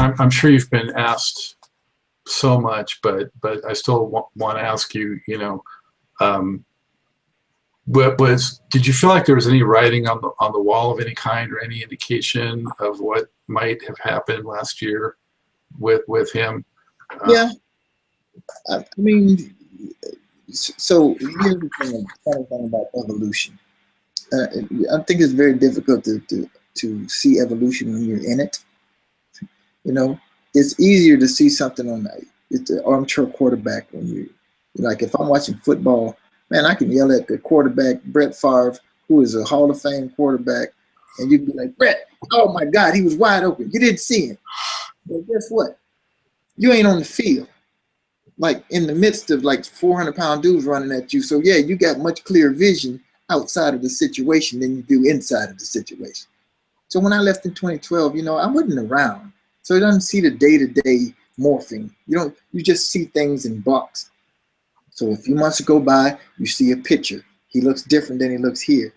I'm sure you've been asked so much, but I still want to ask you, you know, did you feel like there was any writing on the wall of any kind, or any indication of what might have happened last year with him? Yeah, I mean, so here's the funny thing about evolution. I think it's very difficult to see evolution when you're in it. You know, it's easier to see something on the armchair quarterback when you like. If I'm watching football, man, I can yell at the quarterback, Brett Favre, who is a Hall of Fame quarterback, and you'd be like, Brett, oh my God, he was wide open. You didn't see him. But guess what? You ain't on the field, like in the midst of like 400-pound dudes running at you. So yeah, you got much clearer vision outside of the situation than you do inside of the situation. So when I left in 2012, you know, I wasn't around. So you don't see the day-to-day morphing. You just see things in blocks. So a few months go by, you see a picture. He looks different than he looks here.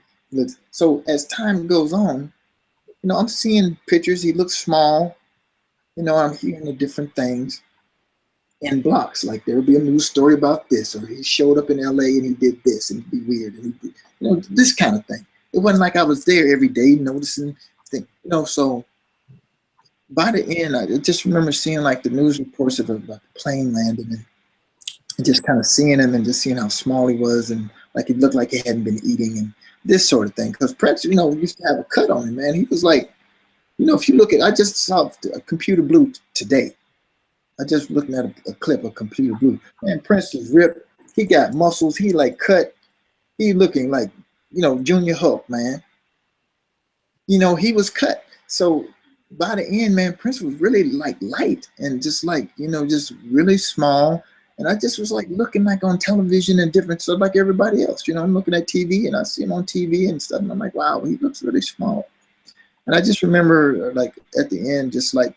So as time goes on, you know, I'm seeing pictures. He looks small. You know, I'm hearing the different things in blocks. Like there'll be a news story about this, or he showed up in LA and he did this, and it'd be weird, and he did, you know, this kind of thing. It wasn't like I was there every day noticing things, you know. So by the end, I just remember seeing like the news reports of the plane landing, and just kind of seeing him and just seeing how small he was, and like he looked like he hadn't been eating and this sort of thing. Because Prince, you know, used to have a cut on him, man. He was like, you know, if you look at, I just saw a Computer Blue today. I just looking at a clip of Computer Blue. Man, Prince is ripped. He got muscles. He like cut. He looking like, you know, Junior Hulk, man. You know, he was cut. So by the end, man, Prince was really like light and just like, you know, just really small. And I just was like looking like on television and different stuff like everybody else. You know, I'm looking at TV and I see him on TV and stuff. And I'm like, wow, he looks really small. And I just remember like at the end, just like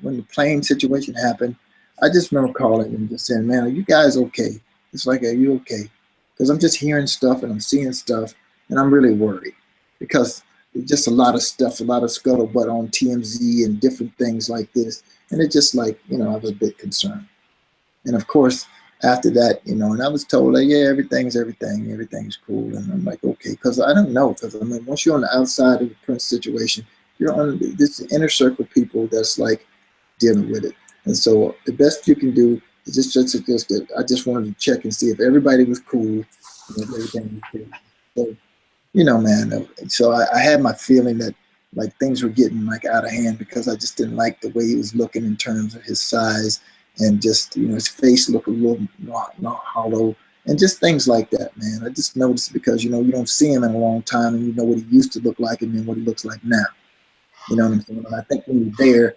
when the plane situation happened, I just remember calling and just saying, man, are you guys okay? It's like, are you okay? Because I'm just hearing stuff and I'm seeing stuff and I'm really worried because it's just a lot of stuff, a lot of scuttlebutt on TMZ and different things like this. And it's just like, you know, I was a bit concerned. And of course, after that, you know, and I was told like, yeah, everything's cool. And I'm like, okay, because I don't know. Because I mean, once you're on the outside of the Prince situation, you're on this inner circle of people that's like dealing with it. And so the best you can do is just that I just wanted to check and see if everybody was cool and if everything was cool. So, you know, man, so I had my feeling that like things were getting like out of hand because I just didn't like the way he was looking in terms of his size and just, you know, his face looked a little not hollow and just things like that, man. I just noticed because, you know, you don't see him in a long time and you know what he used to look like and then what he looks like now. You know what I'm saying? And I think when you're there,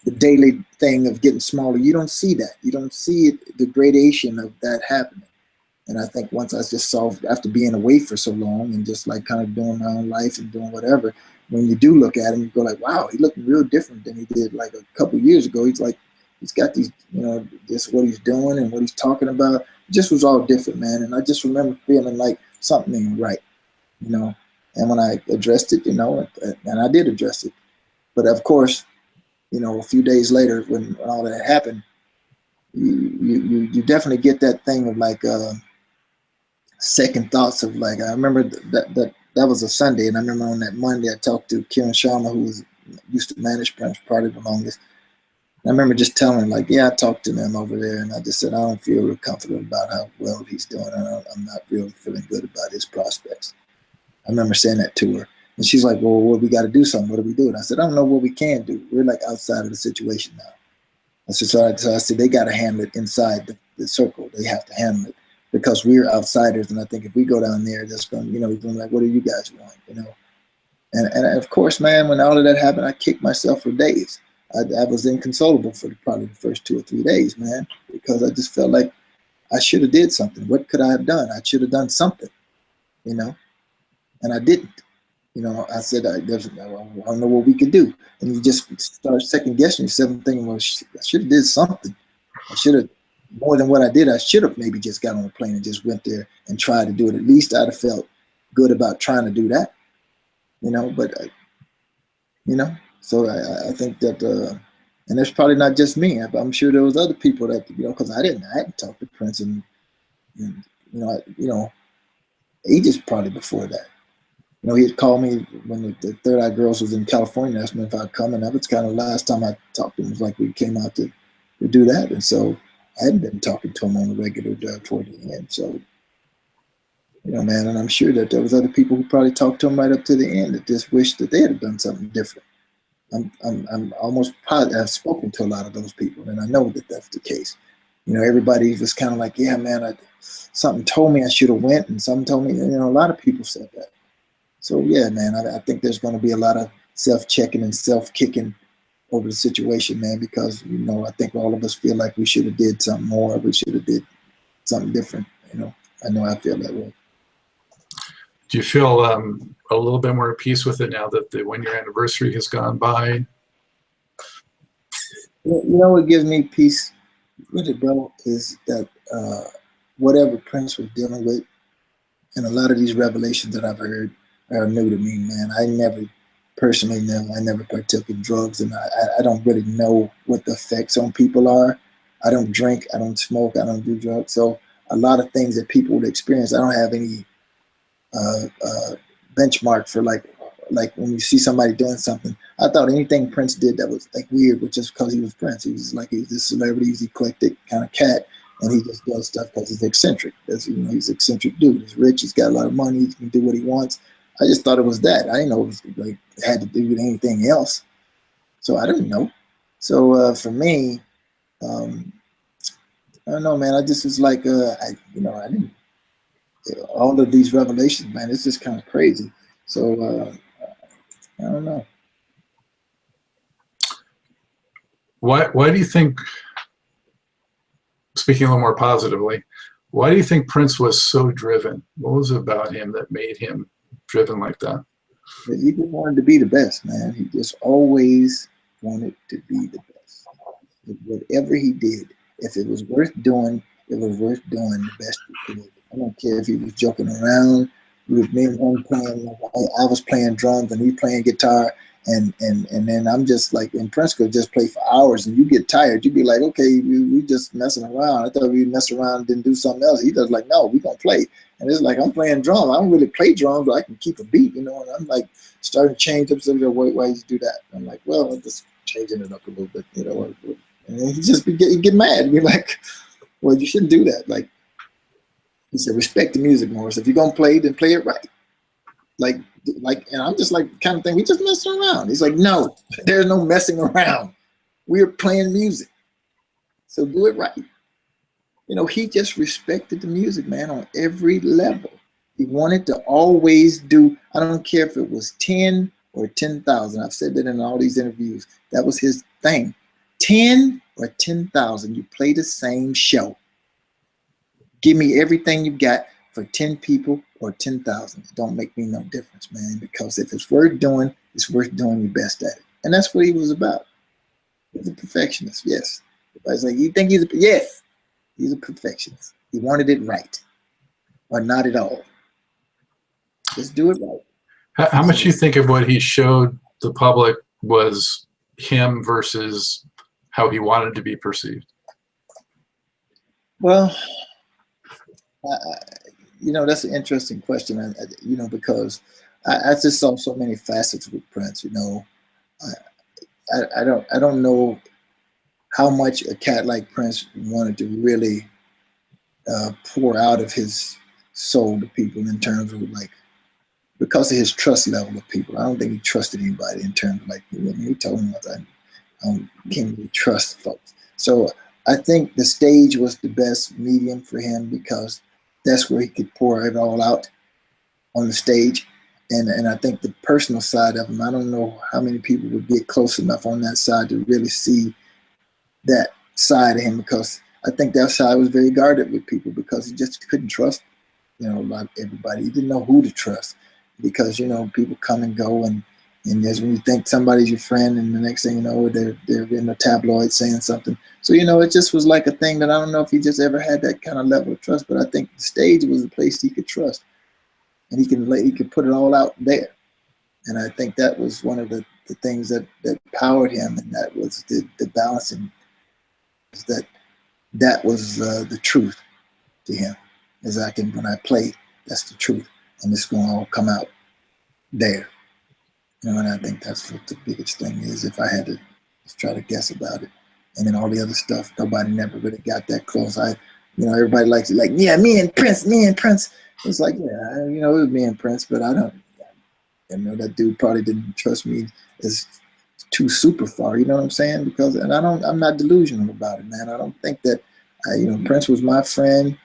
the daily thing of getting smaller, you don't see that. You don't see the gradation of that happening. And I think once I just saw, after being away for so long and just like kind of doing my own life and doing whatever, when you do look at him, you go like, wow, he looked real different than he did like a couple of years ago. He's like, he's got these, you know, just what he's doing and what he's talking about. It just was all different, man. And I just remember feeling like something ain't right, you know. And when I addressed it, you know, and I did address it. But of course, you know, a few days later when all that happened, you definitely get that thing of like second thoughts of like, I remember that was a Sunday, and I remember on that Monday I talked to Kieran Sharma, who used to manage Prince Party the longest. And I remember just telling him like, yeah, I talked to him over there, and I just said I don't feel real comfortable about how well he's doing. I'm not really feeling good about his prospects. I remember saying that to her. And she's like, well, we got to do something. What do we do? And I said, I don't know what we can do. We're like outside of the situation now. I said, so I said, they got to handle it inside the circle. They have to handle it because we're outsiders. And I think if we go down there, that's going to, you know, we're going to be like, what do you guys want? You know? And of course, man, when all of that happened, I kicked myself for days. I was inconsolable for probably the first 2 or 3 days, man, because I just felt like I should have did something. What could I have done? I should have done something, you know, and I didn't. You know, I said, I don't know what we could do. And you just start second guessing yourself and thinking, well, I should have did something. I should have, more than what I did, I should have maybe just got on a plane and just went there and tried to do it. At least I'd have felt good about trying to do that, you know, but, you know, so I think that And it's probably not just me. I'm sure there was other people that, you know, because I hadn't talked to Prince and you know, ages probably before that. You know, he had called me when the Third Eye Girls was in California, asked me if I'd come, and that was kind of the last time I talked to him. It was like we came out to do that, and so I hadn't been talking to him on a regular toward the end. So, you know, man, and I'm sure that there was other people who probably talked to him right up to the end that just wished that they had done something different. I'm almost positive. I've spoken to a lot of those people, and I know that that's the case. You know, everybody was kind of like, yeah, man, something told me I should have went, and something told me, you know, a lot of people said that. So yeah, man, I think there's going to be a lot of self-checking and self-kicking over the situation, man, because, you know, I think all of us feel like we should have did something more. We should have did something different. You know I feel that way. Do you feel a little bit more at peace with it now that the 1-year anniversary has gone by? You know what gives me peace with it, bro, is that whatever Prince was dealing with, and a lot of these revelations that I've heard are new to me, man. I never personally know. I never partook in drugs, and I don't really know what the effects on people are. I don't drink, I don't smoke, I don't do drugs. So a lot of things that people would experience, I don't have any benchmark for like when you see somebody doing something. I thought anything Prince did that was like weird was just because he was Prince. He was like, he's this celebrity, he's eclectic kind of cat, and he just does stuff because he's eccentric. That's, you know, he's an eccentric dude. He's rich, he's got a lot of money, he can do what he wants. I just thought it was that. I didn't know it was like it had to do with anything else. So I didn't know. So for me, I don't know, man. I just was like, I didn't. All of these revelations, man, it's just kind of crazy. So I don't know. Why do you think, speaking a little more positively, why do you think Prince was so driven? What was it about him that made him driven like that? He just wanted to be the best, man. He just always wanted to be the best. Whatever he did, if it was worth doing, it was worth doing the best he could. I don't care if he was joking around. We was me and him playing. I was playing drums and he playing guitar, and then I'm just like, and Prince could just play for hours, and you get tired. You'd be like, okay, we just messing around. I thought we'd mess around and then do something else. He does like, no, we gonna play. And it's like, I'm playing drums. I don't really play drums, but I can keep a beat, you know. And I'm like starting to change up some of the ways to do that. I'm like, well, I'm just changing it up a little bit, you know. And he just get mad. Be like, well, you shouldn't do that. Like, he said, respect the music, Morris. If you're gonna play, then play it right. Like, and I'm just like, kind of thing. We just messing around. He's like, no, there's no messing around. We're playing music, so do it right. You know, he just respected the music, man, on every level. He wanted to always do. I don't care if it was 10 or 10,000. I've said that in all these interviews. That was his thing. 10 or 10,000. You play the same show. Give me everything you got for 10 people or 10,000. It don't make me no difference, man, because if it's worth doing, it's worth doing your best at it. And that's what he was about. He's a perfectionist, yes. Everybody's like, you think he's a, yes, he's a perfectionist. He wanted it right, or not at all. Just do it right. How much do you think of what he showed the public was him versus how he wanted to be perceived? Well, you know, that's an interesting question. You know, because I just saw so many facets with Prince. You know, I don't know how much a cat like Prince wanted to really pour out of his soul to people in terms of like, because of his trust level of people. I don't think he trusted anybody in terms of like, he told him that I can't really trust folks. So I think the stage was the best medium for him because that's where he could pour it all out on the stage. And I think the personal side of him, I don't know how many people would get close enough on that side to really see that side of him, because I think that side was very guarded with people because he just couldn't trust, you know, like everybody. He didn't know who to trust because, you know, people come and go, and there's when you think somebody's your friend and the next thing you know, they're in the tabloid saying something. So, you know, it just was like a thing that I don't know if he just ever had that kind of level of trust, but I think the stage was the place he could trust, and he could put it all out there. And I think that was one of the the things that powered him, and that was the balancing. That was the truth to him. As when I play, that's the truth, and it's going to all come out there. And I think that's what the biggest thing is. If I had to just try to guess about it, and then all the other stuff, nobody never really got that close. Everybody likes it, like, yeah, me and Prince. It's like, yeah, it was me and Prince, but I don't. That dude probably didn't trust me as too super far. You know what I'm saying? Because, and I'm not delusional about it, man. I don't think that, Prince was my friend.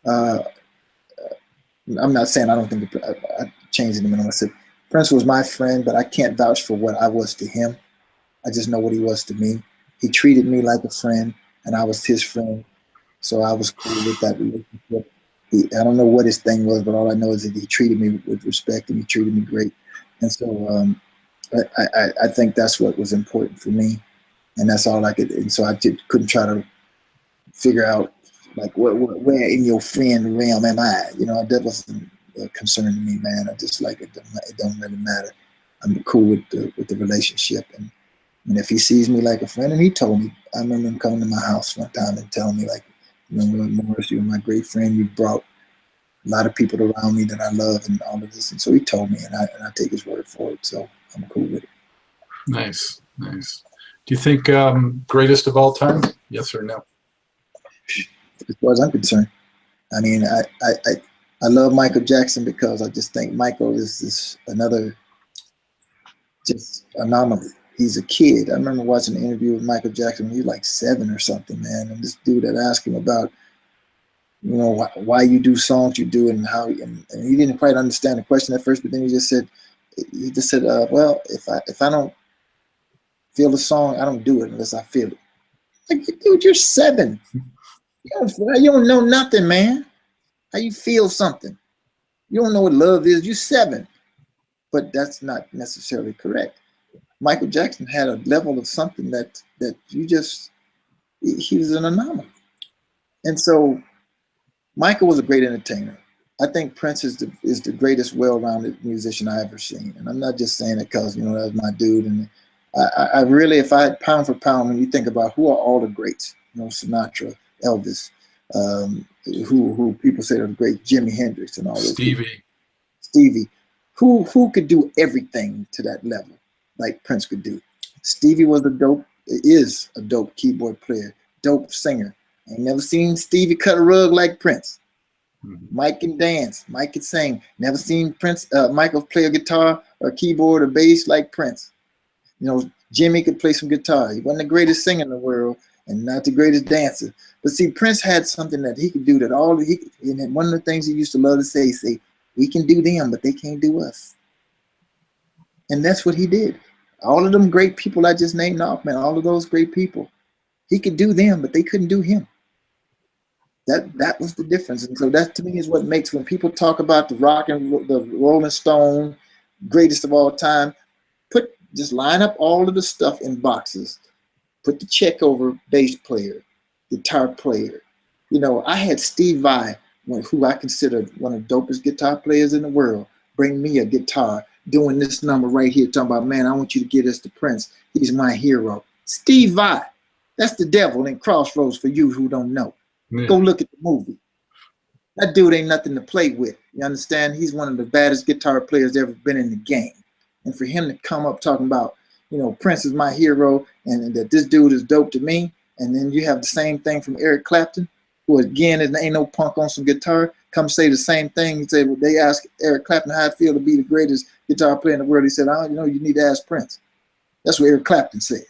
I'm not saying I don't think I changed it. I said Prince was my friend, but I can't vouch for what I was to him. I just know what he was to me. He treated me like a friend, and I was his friend. So I was cool with that relationship. I don't know what his thing was, but all I know is that he treated me with respect, and he treated me great. And so I think that's what was important for me, and that's all I could. And so I couldn't try to figure out, like, where in your friend realm am I? That wasn't a concern to me, man. I just like it. It don't really matter. I'm cool with the relationship, and if he sees me like a friend, and he told me, I remember him coming to my house one time and telling me, like, Morris, you're my great friend. You brought a lot of people around me that I love, and all of this. And so he told me, and I take his word for it. So I'm cool with it. Nice. Do you think greatest of all time? Yes or no? As far as I'm concerned, I mean, I love Michael Jackson because I just think Michael is this another just anomaly. He's a kid. I remember watching an interview with Michael Jackson when he was like 7 or something, man. And this dude had asked him about, why you do songs you do, and how, and he didn't quite understand the question at first, but then he just said, well, if I don't feel the song, I don't do it unless I feel it. Like, dude, you're 7. You don't know nothing, man. How you feel something? You don't know what love is. You're 7. But that's not necessarily correct. Michael Jackson had a level of something that he was an anomaly. And so Michael was a great entertainer. I think Prince is the greatest well-rounded musician I ever seen. And I'm not just saying it because, that's my dude. And I really, if I had pound for pound, when you think about who are all the greats, Sinatra, Elvis, who people say are the great, Jimi Hendrix and all those people. Stevie, who could do everything to that level like Prince could do. Stevie is a dope keyboard player, dope singer. I ain't never seen Stevie cut a rug like Prince. Mike can dance, Mike can sing. Never seen Michael play a guitar or keyboard or bass like Prince. Jimmy could play some guitar. He wasn't the greatest singer in the world and not the greatest dancer. But see, Prince had something that he could do that and one of the things he used to love to say, we can do them, but they can't do us. And that's what he did. All of them great people I just named off, man, all of those great people, he could do them, but they couldn't do him. That was the difference. And so that to me is what makes, when people talk about the rock and the Rolling Stone, greatest of all time, just line up all of the stuff in boxes. Put the check over bass player, guitar player. I had Steve Vai, who I consider one of the dopest guitar players in the world, bring me a guitar, doing this number right here, talking about, man, I want you to get us to Prince. He's my hero. Steve Vai. That's the devil in Crossroads for you who don't know. Yeah. Go look at the movie. That dude ain't nothing to play with. You understand? He's one of the baddest guitar players ever been in the game. And for him to come up talking about, Prince is my hero and that this dude is dope to me. And then you have the same thing from Eric Clapton, who again, ain't no punk on some guitar, come say the same thing. He said, well, they asked Eric Clapton how it feel to be the greatest guitar player in the world. He said, you need to ask Prince. That's what Eric Clapton said.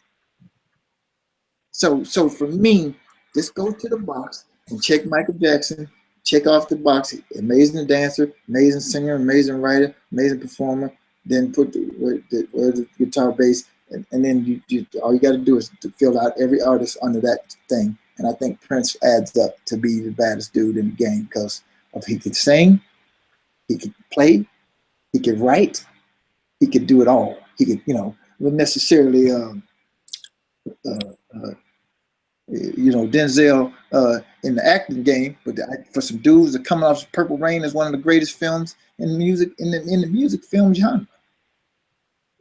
So for me, just go to the box and check Michael Jackson, check off the box, amazing dancer, amazing singer, amazing writer, amazing performer, then put the guitar bass, and then you all you got to do is to fill out every artist under that thing. And I think Prince adds up to be the baddest dude in the game because he could sing, he could play, he could write, he could do it all. He could, not necessarily, Denzel in the acting game, but for some dudes that coming off Purple Rain is one of the greatest films in music in the music film genre.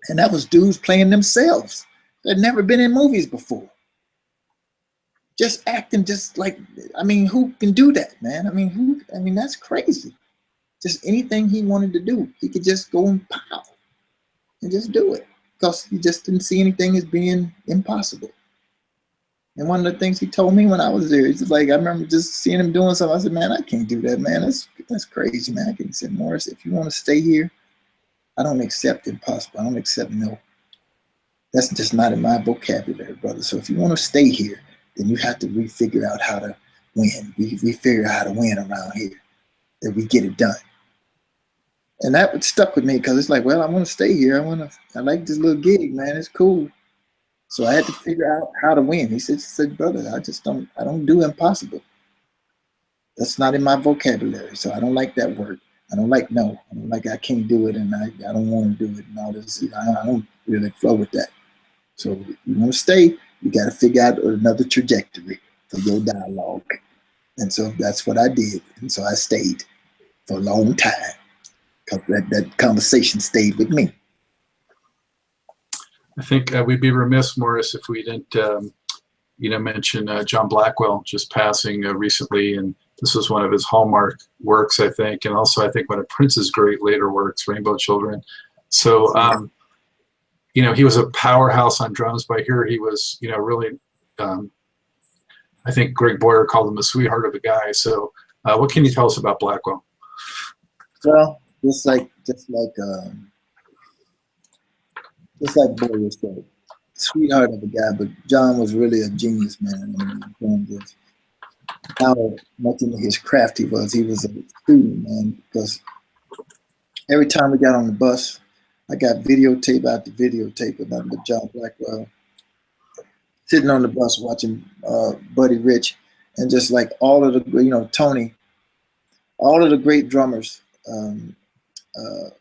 And that was dudes playing themselves. They'd never been in movies before. Just acting just like, I mean, who can do that, man? I mean, that's crazy. Just anything he wanted to do, he could just go and pow and just do it because he just didn't see anything as being impossible. And one of the things he told me when I was there, he's just like, I remember just seeing him doing something. I said, man, I can't do that, man. That's crazy, man. He said, Morris, if you want to stay here, I don't accept impossible. I don't accept no. That's just not in my vocabulary, brother. So if you want to stay here, then you have to refigure out how to win. We figure out how to win around here, that we get it done. And that stuck with me because it's like, well, I want to stay here. I like this little gig, man. It's cool. So I had to figure out how to win. He said, brother, I don't do impossible. That's not in my vocabulary. So I don't like that word. I don't like no. I don't like I can't do it and I don't want to do it and all this. I don't really flow with that. So if you want to stay, you got to figure out another trajectory for your dialogue. And so that's what I did. And so I stayed for a long time because that conversation stayed with me. I think we'd be remiss, Morris, if we didn't, mention John Blackwell just passing recently, and this was one of his hallmark works, I think, and also I think one of Prince's great later works, Rainbow Children. So, he was a powerhouse on drums, but here he was, really. I think Greg Boyer called him a sweetheart of a guy. So, what can you tell us about Blackwell? Well, just like Boyer said, sweetheart of a guy, but John was really a genius, man. In terms of how much into his craft he was. He was a student, man, because every time we got on the bus, I got videotape after videotape about the John Blackwell sitting on the bus watching Buddy Rich and just like all of the, Tony, all of the great drummers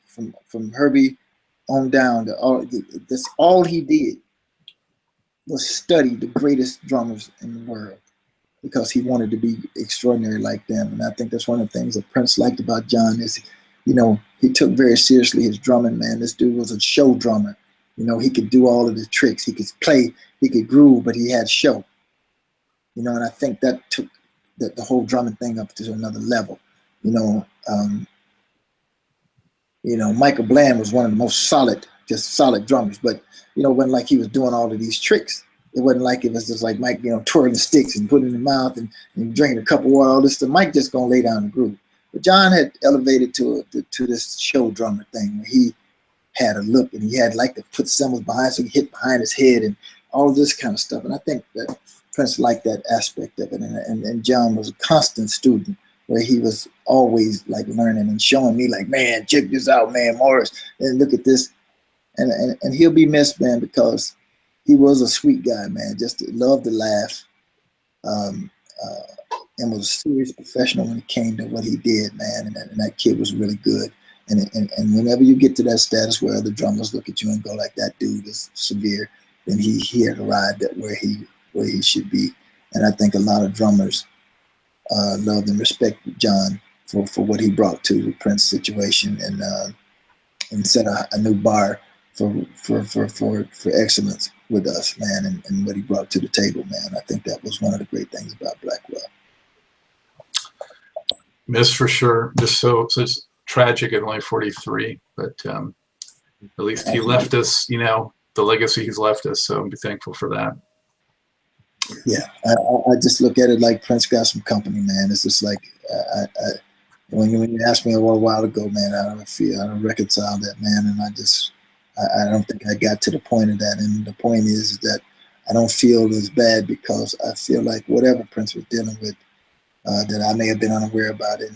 from Herbie on down to that's all he did was study the greatest drummers in the world because he wanted to be extraordinary like them. And I think that's one of the things that Prince liked about John is, he took very seriously his drumming, man. This dude was a show drummer. He could do all of the tricks. He could play, he could groove, but he had show. And I think that took the whole drumming thing up to another level. Michael Bland was one of the most solid drummers, but it wasn't like he was doing all of these tricks. It wasn't like it was just like Mike, twirling sticks and putting it in the mouth and drinking a cup of water, all this stuff. Mike just gonna lay down the groove. But John had elevated to this show drummer thing where he had a look and he had like to put cymbals behind, so he hit behind his head and all this kind of stuff. And I think that Prince liked that aspect of it. And John was a constant student where he was always like learning and showing me like, man, check this out, man, Morris, and look at this. And he'll be missed, man, because he was a sweet guy, man, just loved to laugh, and was a serious professional when it came to what he did, man. And that kid was really good. And whenever you get to that status where other drummers look at you and go like, that dude is severe, then he had arrived at where he should be. And I think a lot of drummers loved and respected John for what he brought to the Prince situation and set a new bar for excellence with us, man, and what he brought to the table, man. I think that was one of the great things about Blackwell. Miss for sure. Just so it's tragic at only 43, but at least he left us, the legacy he's left us. So be thankful for that. Yeah, I just look at it like Prince got some company, man. It's just like when you asked me a while ago, man, I don't reconcile that, man, and I don't think I got to the point of that. And the point is that I don't feel as bad because I feel like whatever Prince was dealing with, that I may have been unaware about it,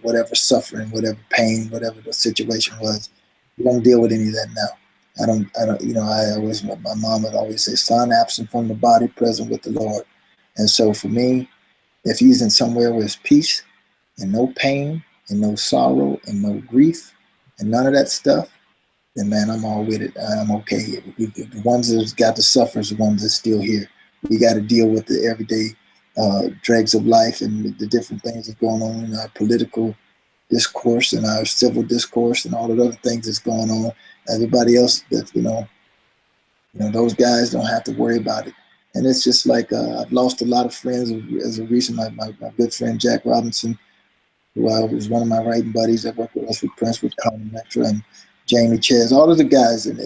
whatever suffering, whatever pain, whatever the situation was, we don't deal with any of that now. I don't, my mom would always say, son, absent from the body, present with the Lord. And so for me, if he's in somewhere where there's peace and no pain and no sorrow and no grief and none of that stuff, then man, I'm all with it. I'm okay. The ones that's got to suffer is the ones that's still here. We got to deal with the everyday dregs of life and the different things that's going on in our political discourse and our civil discourse and all the other things that's going on. Everybody else, that those guys don't have to worry about it. And it's just like I've lost a lot of friends as a recent. My good friend Jack Robinson, who was one of my writing buddies that worked with us with Prince, with Carmen Electra and Jamie Ches, all of the guys and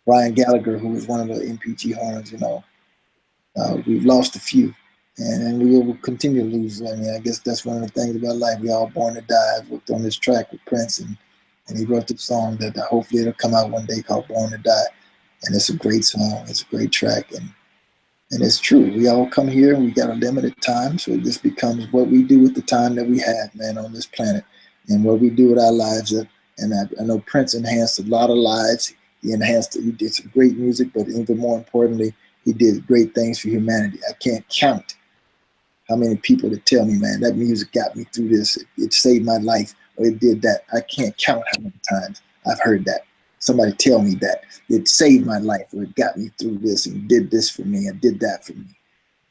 Ryan Gallagher, who was one of the NPG horns. We've lost a few, and we will continue to lose. I mean, I guess that's one of the things about life. We all born to die. I worked on this track with Prince, and he wrote this song that hopefully it'll come out one day called "Born to Die," and it's a great song. It's a great track, and it's true. We all come here, and we got a limited time, so it just becomes what we do with the time that we have, man, on this planet, and what we do with our lives. And I know Prince enhanced a lot of lives. He did some great music, but even more importantly, he did great things for humanity. I can't count how many people that tell me, man, that music got me through this. It saved my life, or it did that. I can't count how many times I've heard that. Somebody tell me that it saved my life, or it got me through this and did this for me and did that for me.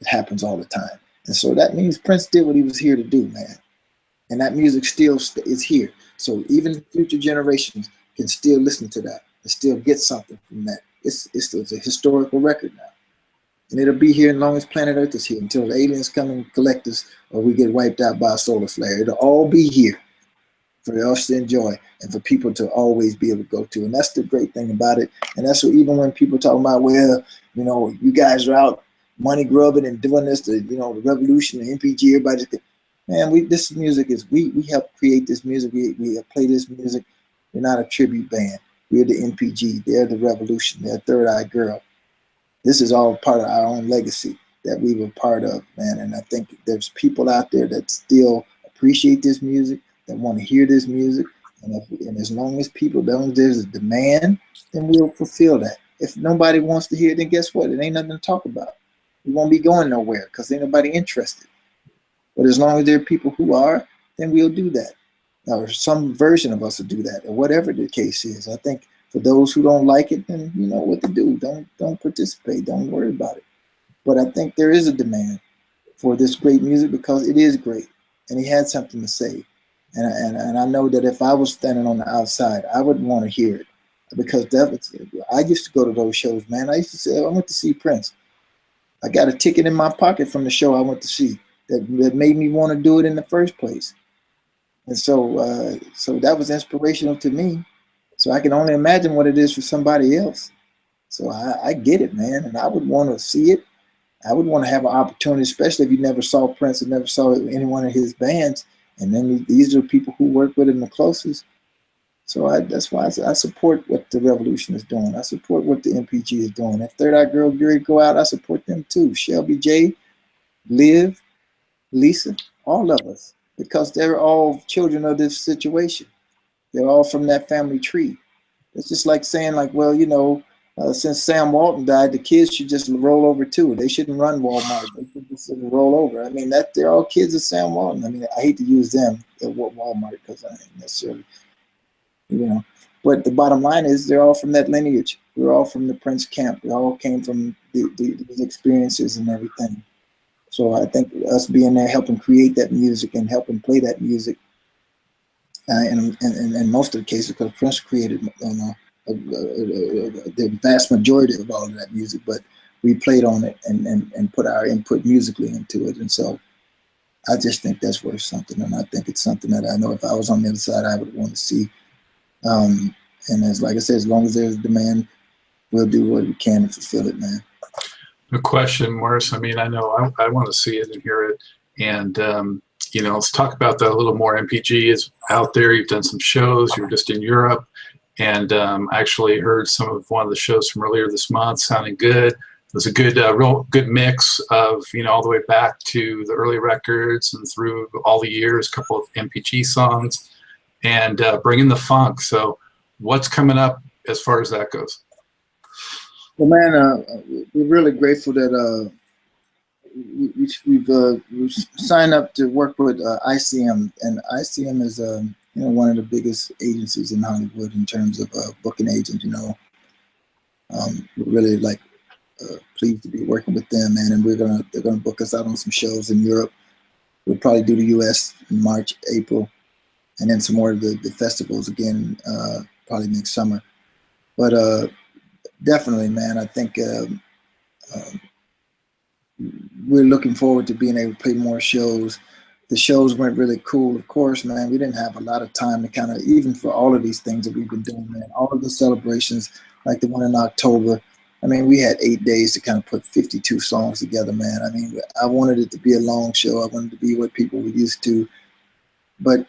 It happens all the time. And so that means Prince did what he was here to do, man. And that music still is here. So even future generations can still listen to that and still get something from that. It's a historical record now. And it'll be here as long as planet Earth is here, until the aliens come and collect us or we get wiped out by a solar flare. It'll all be here for us to enjoy and for people to always be able to go to. And that's the great thing about it. And that's what, even when people talk about, well, you guys are out money grubbing and doing this, the revolution, the NPG, everybody, man, this music is, we help create this music. We play this music. We're not a tribute band. We're the NPG. They're the revolution. They're Third Eye Girl. This is all part of our own legacy that we were part of, man. And I think there's people out there that still appreciate this music, that want to hear this music. And as long as there's a demand, then we'll fulfill that. If nobody wants to hear it, then guess what? It ain't nothing to talk about. We won't be going nowhere because ain't nobody interested. But as long as there are people who are, then we'll do that. Or some version of us will do that, or whatever the case is. I think for those who don't like it, then you know what to do. Don't participate. Don't worry about it. But I think there is a demand for this great music because it is great, and he had something to say. And I know that if I was standing on the outside, I would want to hear it, because I used to go to those shows, man. I used to say, I went to see Prince. I got a ticket in my pocket from the show I went to see that made me want to do it in the first place. And so that was inspirational to me. So I can only imagine what it is for somebody else. So I get it, man. And I would want to see it. I would want to have an opportunity, especially if you never saw Prince and never saw any one of his bands. And then these are people who work with him the closest. So that's why I support what the Revolution is doing. I support what the NPG is doing. If Third Eye Girl go out, I support them too. Shelby J, Liv, Lisa, all of us. Because they're all children of this situation. They're all from that family tree. It's just like saying, like, well, since Sam Walton died, the kids should just roll over too. They shouldn't run Walmart. They should just roll over. I mean, they're all kids of Sam Walton. I mean, I hate to use them at Walmart because I ain't necessarily, But the bottom line is they're all from that lineage. We're all from the Prince camp. We all came from these experiences and everything. So I think us being there, helping create that music and helping play that music, and in most of the cases, because Prince created the vast majority of all of that music, but we played on it and put our input musically into it. And so I just think that's worth something. And I think it's something that I know if I was on the other side, I would want to see. And like I said, as long as there's demand, we'll do what we can to fulfill it, man. No question, Morris. I mean, I know I want to see it and hear it. And, let's talk about that a little more. NPG is out there. You've done some shows. You were just in Europe. And actually heard one of the shows from earlier this month, sounding good. It was a real good mix of, all the way back to the early records and through all the years, a couple of NPG songs, and bringing the funk. So what's coming up as far as that goes? Well, man, we're really grateful that we've signed up to work with ICM, and ICM is one of the biggest agencies in Hollywood in terms of booking agents. We're really pleased to be working with them, man, and they're gonna book us out on some shows in Europe. we'll probably do the U.S. in March, April, and then some more of the festivals again, probably next summer. But definitely, man, I think we're looking forward to being able to play more shows. The shows weren't really cool, of course, man. We didn't have a lot of time to kind of, even for all of these things that we've been doing, man, all of the celebrations, like the one in October. I mean, we had 8 days to kind of put 52 songs together, man. I mean, I wanted it to be a long show. I wanted it to be what people were used to, but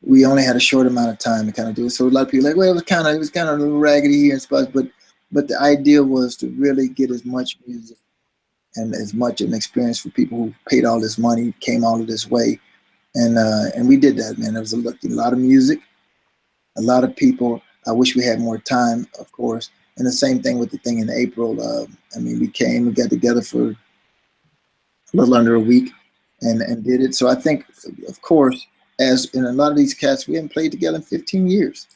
we only had a short amount of time to kind of do it. So a lot of people were like, well, it was kind of a little raggedy here and spots, but the idea was to really get as much music and as much an experience for people who paid all this money, came all of this way. And we did that, man. There was a lot of music, a lot of people. I wish we had more time, of course. And the same thing with the thing in April. I mean, we got together for a little under a week and did it. So I think, of course, as in a lot of these cats, we haven't played together in 15 years.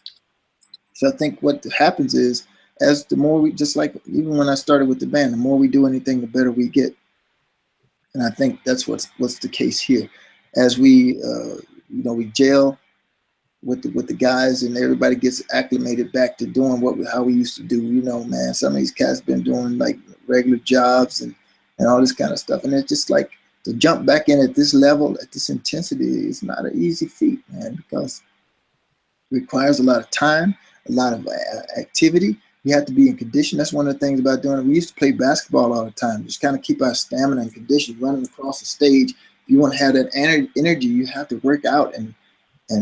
So I think what happens is, as the more we, just like even when I started with the band, the more we do anything, the better we get. And I think that's what's the case here. As we, we gel with the guys and everybody gets acclimated back to doing how we used to do. You know, man, some of these cats been doing like regular jobs and all this kind of stuff. And it's just like to jump back in at this level, at this intensity, is not an easy feat, man, because it requires a lot of time, a lot of activity. You have to be in condition. That's one of the things about doing it. We used to play basketball all the time, just kind of keep our stamina and condition, running across the stage. If you want to have that energy, you have to work out and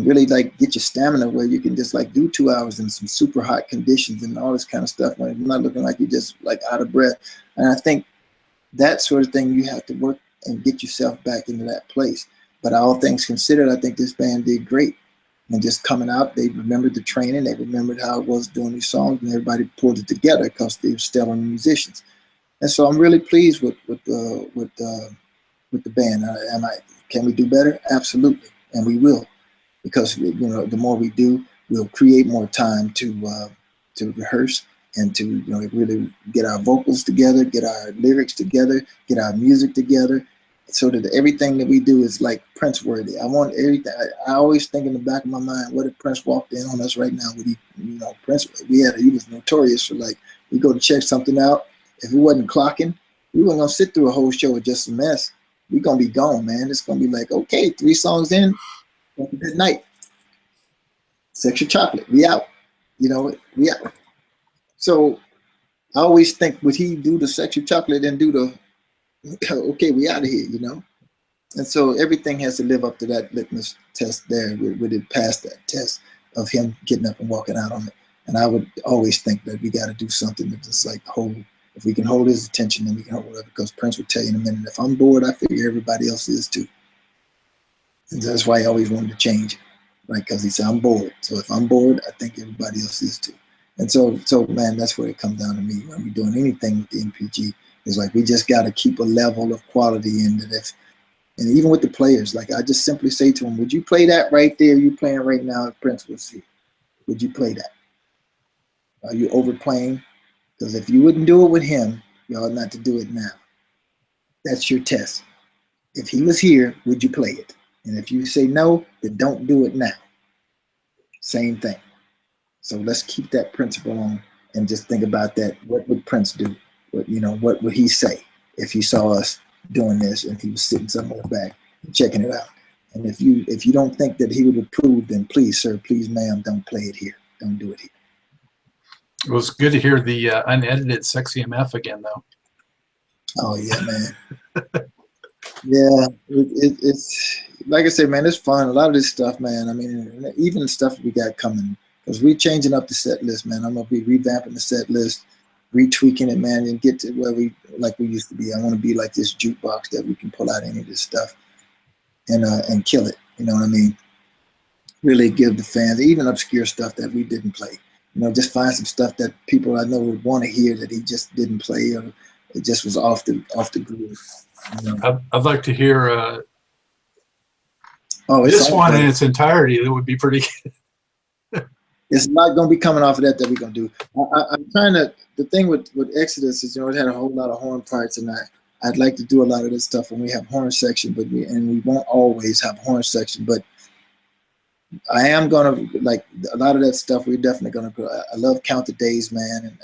really like get your stamina where you can just like do 2 hours in some super hot conditions and all this kind of stuff. When you're not looking like you're just like out of breath. And I think that sort of thing, you have to work and get yourself back into that place. But all things considered, I think this band did great. And just coming out, they remembered the training, they remembered how it was doing these songs, and everybody pulled it together because they were stellar musicians. And so I'm really pleased with the band. Can we do better? Absolutely, and we will, because the more we do, we'll create more time to rehearse and to really get our vocals together, get our lyrics together, get our music together, so that everything that we do is like Prince worthy. I want everything. I always think in the back of my mind, what if Prince walked in on us right now? Would he, Prince? He was notorious for, like, we go to check something out. If we wasn't clocking, we weren't gonna sit through a whole show with just a mess. We're gonna be gone, man. It's gonna be like, okay, 3 songs in, good night. Sexual chocolate, we out. We out. So I always think, would he do the sexual chocolate and do the okay, we out of here, And so everything has to live up to that litmus test there. Would it pass that test of him getting up and walking out on it? And I would always think that we got to do something that just like if we can hold his attention, then we can hold it, because Prince would tell you in a minute, if I'm bored, I figure everybody else is too. And that's why he always wanted to change it, right? Because he said, I'm bored. So if I'm bored, I think everybody else is too. And so man, that's where it comes down to me when we're doing anything with the NPG. It's like we just got to keep a level of quality in it. And even with the players, like I just simply say to them, would you play that right there you're playing right now if Prince was here? Would you play that? Are you overplaying? Because if you wouldn't do it with him, you ought not to do it now. That's your test. If he was here, would you play it? And if you say no, then don't do it now. Same thing. So let's keep that principle on and just think about that. What would Prince do? What would he say if he saw us doing this and he was sitting somewhere back and checking it out? And if you don't think that he would approve, then please, sir, please, ma'am, don't play it here. Don't do it here. It was good to hear the unedited Sexy MF again, though. Oh, yeah, man. Yeah, it's like I said, man, it's fun. A lot of this stuff, man. I mean, even the stuff we got coming, because we're changing up the set list, man. I'm going to be revamping the set list, retweaking it, man, and get to where we used to be. I want to be like this jukebox that we can pull out any of this stuff and kill it. You know what I mean? Really give the fans, even obscure stuff that we didn't play. Just find some stuff that people I know would want to hear that he just didn't play, or it just was off the groove. I'd like to hear this one in its entirety. That would be pretty good. It's not going to be coming off of that we're going to do. I'm trying to, the thing with Exodus is, it had a whole lot of horn parts, and I'd like to do a lot of this stuff when we have horn section, but we won't always have horn section. But I am gonna, like, a lot of that stuff. We're definitely gonna go. I love Count the Days, man, and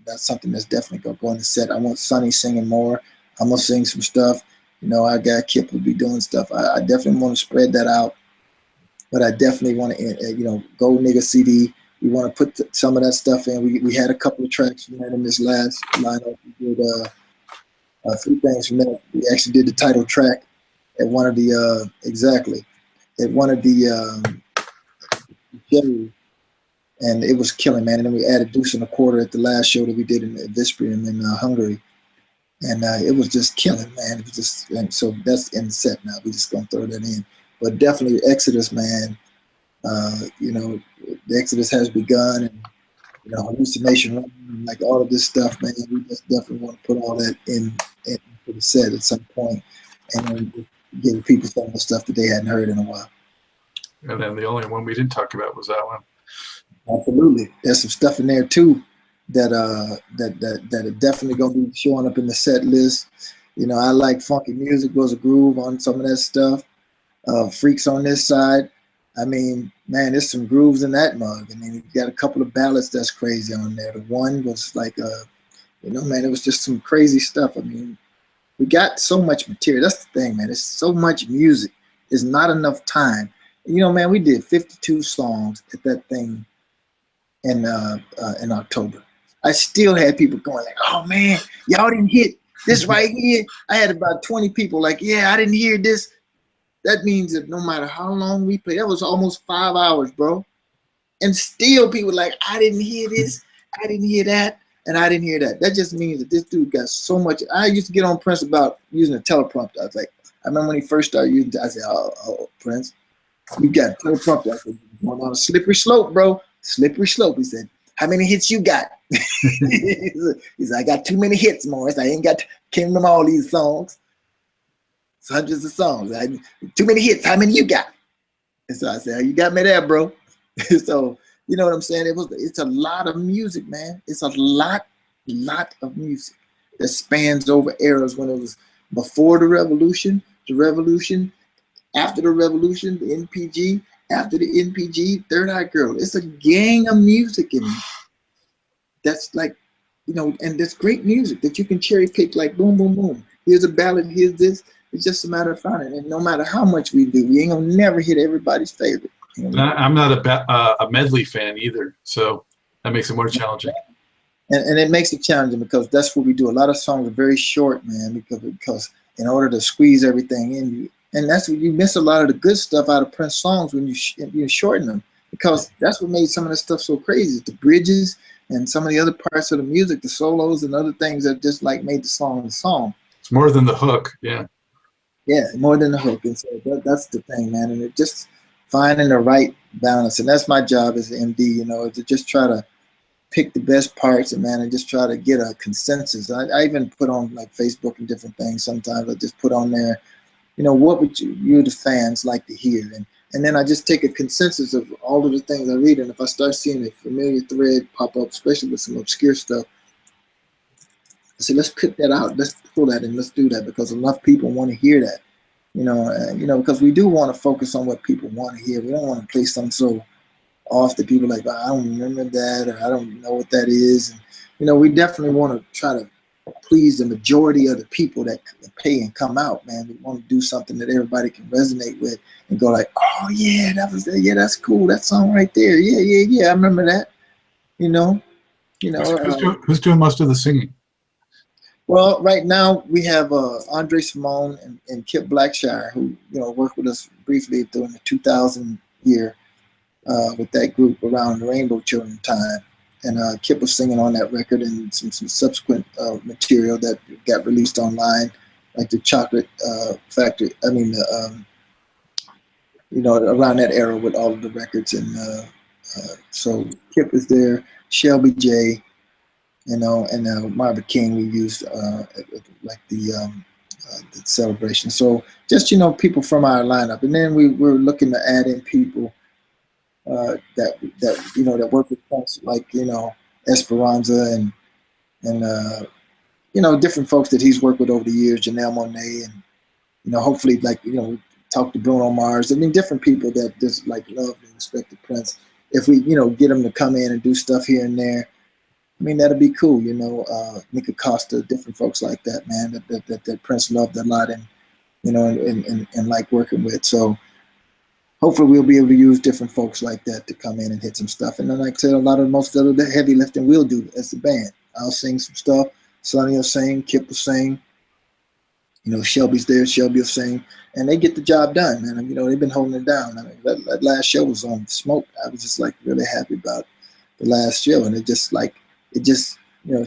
that's something that's definitely gonna go in the set. I want Sonny singing more. I'm gonna sing some stuff. You know, I got Kip will be doing stuff. I definitely want to spread that out, but I definitely want to, you know, Gold Nigga CD. We want to put some of that stuff in. We had a couple of tracks from that in this last lineup. We did a few things from that. We actually did the title track at one of the at one of the shows, and it was killing, man. And then we added Deuce and a Quarter at the last show that we did in Visporium in Hungary, and it was just killing, man. It was just, and so that's in the set now. We just gonna throw that in, but definitely Exodus, man. You know, the Exodus has begun, and you know, hallucination, like all of this stuff, man. We just definitely want to put all that in for the set at some point, and then give people some of the stuff that they hadn't heard in a while. And then the only one we didn't talk about was that one. Absolutely, there's some stuff in there too that are definitely gonna be showing up in the set list. You know, I like funky music, was a groove on some of that stuff. Freaks on this side. I mean, man, there's some grooves in that mug. I mean, you got a couple of ballads that's crazy on there. The one was like, you know, man, it was just some crazy stuff. I mean, we got so much material. That's the thing, man. There's so much music. There's not enough time. You know, man, we did 52 songs at that thing in October. I still had people going like, oh, man, y'all didn't hit this right here. I had about 20 people like, yeah, I didn't hear this. That means that no matter how long we play, that was almost 5 hours, bro. And still people like, I didn't hear this, I didn't hear that, and I didn't hear that. That just means that this dude got so much. I used to get on Prince about using a teleprompter. I was like, I remember when he first started using it, I said, oh, Prince, you got a teleprompter. I said, you're going on a slippery slope, bro. Slippery slope. He said, how many hits you got? He said, I got too many hits, Morris. I ain't got to count them all these songs. It's hundreds of songs. Too many hits. How many you got? And so I said, oh, you got me there, bro. So, you know what I'm saying? It's a lot of music, man. It's a lot of music that spans over eras when it was before the revolution, after the revolution, the NPG, after the NPG, Third Eye Girl. It's a gang of music in there. That's like, you know, and there's great music that you can cherry pick like boom, boom, boom. Here's a ballad, here's this. It's just a matter of finding it. And no matter how much we do, we ain't gonna never hit everybody's favorite. You know? I'm not a medley fan either, so that makes it more challenging. And it makes it challenging because that's what we do. A lot of songs are very short, man, because in order to squeeze everything in, and that's what you miss a lot of the good stuff out of Prince songs when you shorten them, because that's what made some of that stuff so crazy. The bridges and some of the other parts of the music, the solos and other things that just like made the song the song. It's more than the hook, yeah. Yeah, more than the hook. And so that's the thing, man. And it just finding the right balance. And that's my job as an MD, you know, to just try to pick the best parts and, man, and just try to get a consensus. I even put on like Facebook and different things. Sometimes I just put on there, you know, what would you the fans like to hear? And then I just take a consensus of all of the things I read. And if I start seeing a familiar thread pop up, especially with some obscure stuff, I said, let's pick that out. Let's pull that and let's do that because enough people want to hear that. You know, because we do want to focus on what people want to hear. We don't want to play something so off that people are like, I don't remember that, or I don't know what that is. And, you know, we definitely want to try to please the majority of the people that pay and come out, man. We want to do something that everybody can resonate with and go like, oh yeah, yeah, that's cool. That song right there. Yeah. I remember that. You know. Who's doing most of the singing? Well, right now we have Andre Simone and Kip Blackshire, who, you know, worked with us briefly during the 2000 year with that group around the Rainbow Children time. And Kip was singing on that record and some subsequent material that got released online, like the Chocolate Factory. I mean, you know, around that era with all of the records. And so Kip is there, Shelby J, you know, and Marvin King we used like the celebration. So just, you know, people from our lineup, and then we're looking to add in people that you know that work with us, like, you know, Esperanza and different folks that he's worked with over the years, Janelle Monáe, and hopefully, like, talk to Bruno Mars. I mean, different people that just like love and respect the Prince. If we, get them to come in and do stuff here and there, I mean, that'd be cool. Nick Acosta, different folks like that, man. That Prince loved a lot, and and like working with. So hopefully we'll be able to use different folks like that to come in and hit some stuff. And then, like I said, most of the heavy lifting we'll do as the band. I'll sing some stuff. Sonny will sing. Kip will sing. Shelby's there. Shelby will sing, and they get the job done, man. They've been holding it down. I mean, that last show was on smoke. I was just like really happy about the last show, and it just